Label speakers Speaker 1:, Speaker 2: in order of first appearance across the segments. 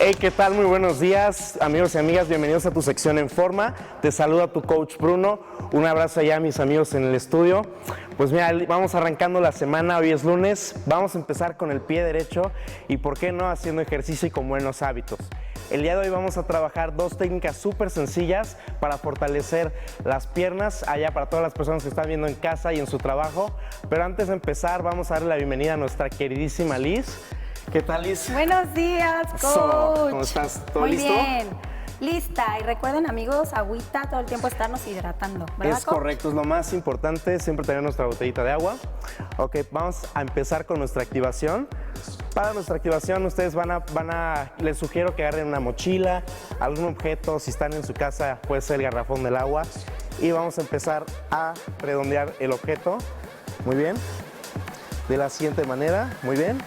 Speaker 1: Hey, ¿qué tal? Muy buenos días, amigos y amigas. Bienvenidos a tu sección En Forma. Te saluda tu coach Bruno. Un abrazo allá a mis amigos en el estudio. Pues mira, vamos arrancando la semana. Hoy es lunes. Vamos a empezar con el pie derecho y, ¿por qué no?, haciendo ejercicio y con buenos hábitos. El día de hoy vamos a trabajar dos técnicas súper sencillas para fortalecer las piernas, allá para todas las personas que están viendo en casa y en su trabajo. Pero antes de empezar, vamos a darle la bienvenida a nuestra queridísima Liz. ¿Qué tal, Liz?
Speaker 2: Buenos días, coach.
Speaker 1: ¿Cómo estás? ¿Todo
Speaker 2: Muy
Speaker 1: listo?
Speaker 2: bien. Lista. Y recuerden, amigos, agüita, todo el tiempo estarnos hidratando, ¿verdad,
Speaker 1: Es correcto, es lo más importante, siempre tener nuestra botellita de agua. Ok, vamos a empezar con nuestra activación. Para nuestra activación, ustedes les sugiero que agarren una mochila, algún objeto. Si están en su casa, puede ser el garrafón del agua. Y vamos a empezar a redondear el objeto. Muy bien. De la siguiente manera, muy bien.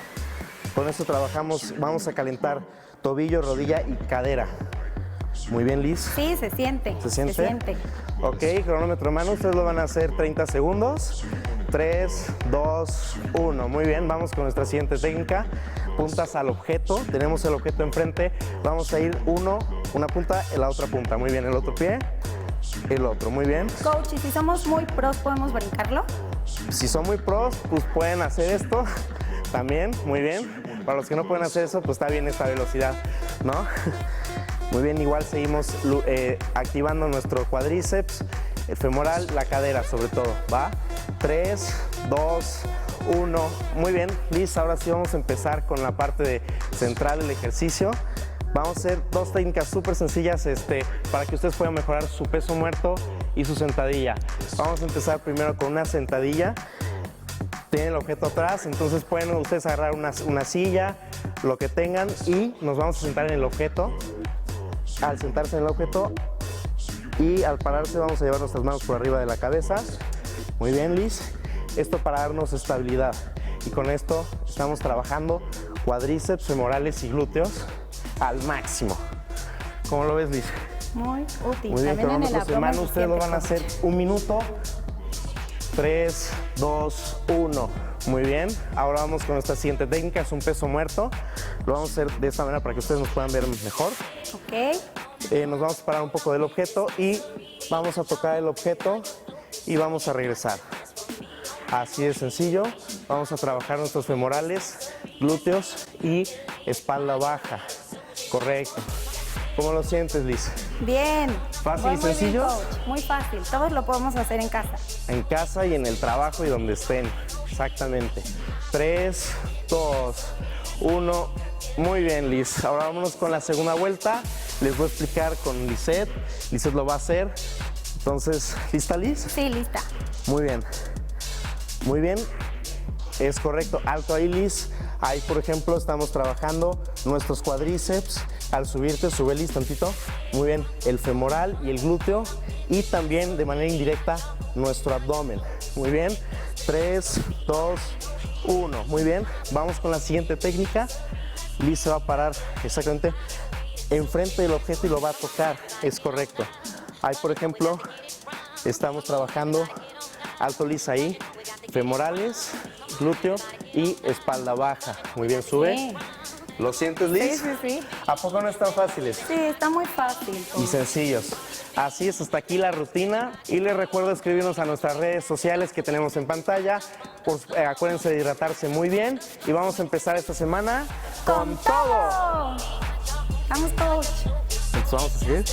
Speaker 1: Con esto trabajamos, vamos a calentar tobillo, rodilla y cadera. Muy bien, Liz.
Speaker 2: Sí, se siente.
Speaker 1: ¿Se siente?
Speaker 2: Se siente.
Speaker 1: Ok, cronómetro en mano, ustedes lo van a hacer 30 segundos. 3, 2, 1. Muy bien, vamos con nuestra siguiente técnica. Puntas al objeto, tenemos el objeto enfrente. Vamos a ir una punta en la otra punta. Muy bien, el otro pie, el otro. Muy bien.
Speaker 2: Coach, y si somos muy pros, ¿podemos brincarlo?
Speaker 1: Si son muy pros, pues pueden hacer esto también. Muy bien. Para los que no pueden hacer eso, pues está bien esta velocidad, ¿no? Muy bien, igual seguimos activando nuestro cuádriceps, el femoral, la cadera sobre todo, ¿va? 3, 2, 1. Muy bien, Liz, ahora sí vamos a empezar con la parte central del ejercicio. Vamos a hacer dos técnicas súper sencillas para que ustedes puedan mejorar su peso muerto y su sentadilla. Vamos a empezar primero con una sentadilla. Tienen el objeto atrás, entonces pueden ustedes agarrar una silla, lo que tengan, y nos vamos a sentar en el objeto. Al sentarse en el objeto y al pararse vamos a llevar nuestras manos por arriba de la cabeza. Muy bien, Liz. Esto para darnos estabilidad. Y con esto estamos trabajando cuádriceps, femorales y glúteos al máximo. ¿Cómo lo ves, Liz?
Speaker 2: Muy útil.
Speaker 1: Muy bien,
Speaker 2: También en el
Speaker 1: cronómetros en mano,
Speaker 2: abdomen
Speaker 1: ustedes lo van a
Speaker 2: se
Speaker 1: hacer
Speaker 2: siente,
Speaker 1: 1 minuto. 3, 2, 1. Muy bien. Ahora vamos con nuestra siguiente técnica, es un peso muerto. Lo vamos a hacer de esta manera para que ustedes nos puedan ver mejor.
Speaker 2: coach. Ok.
Speaker 1: Nos vamos a separar un poco del objeto y vamos a tocar el objeto y vamos a regresar. Así de sencillo. Vamos a trabajar nuestros femorales, glúteos y espalda baja. Correcto. ¿Cómo lo sientes, Liz?
Speaker 2: Bien.
Speaker 1: ¿Fácil y
Speaker 2: Muy bien,
Speaker 1: sencillo?
Speaker 2: coach. Muy fácil. Todos lo podemos hacer en casa.
Speaker 1: En casa y en el trabajo y donde estén. Exactamente. 3, 2, 1. Muy bien, Liz. Ahora vámonos con la segunda vuelta. Les voy a explicar con Lizeth. Lizeth lo va a hacer. Entonces, ¿lista, Liz?
Speaker 2: Sí, lista.
Speaker 1: Muy bien. Muy bien. Es correcto. Alto ahí, Liz. Ahí, por ejemplo, estamos trabajando nuestros cuádriceps. Al subirte, sube, Liz, tantito. Muy bien. El femoral y el glúteo. Y también, de manera indirecta, nuestro abdomen. Muy bien. 3, 2, 1. Muy bien. Vamos con la siguiente técnica. Liz se va a parar exactamente enfrente del objeto y lo va a tocar. Es correcto. Ahí, por ejemplo, estamos trabajando alto, Liz, ahí. Femorales, glúteo y espalda baja. Muy bien, sube.
Speaker 2: Sí.
Speaker 1: ¿Lo sientes, Liz?
Speaker 2: Sí, sí, sí.
Speaker 1: ¿A poco no están fáciles?
Speaker 2: Sí, está muy fácil,
Speaker 1: Y
Speaker 2: coach.
Speaker 1: sencillos. Así es, hasta aquí la rutina. Y les recuerdo escribirnos a nuestras redes sociales que tenemos en pantalla. Acuérdense de hidratarse muy bien. Y vamos a empezar esta semana con todo.
Speaker 2: Vamos, coach.
Speaker 1: Entonces vamos a seguir.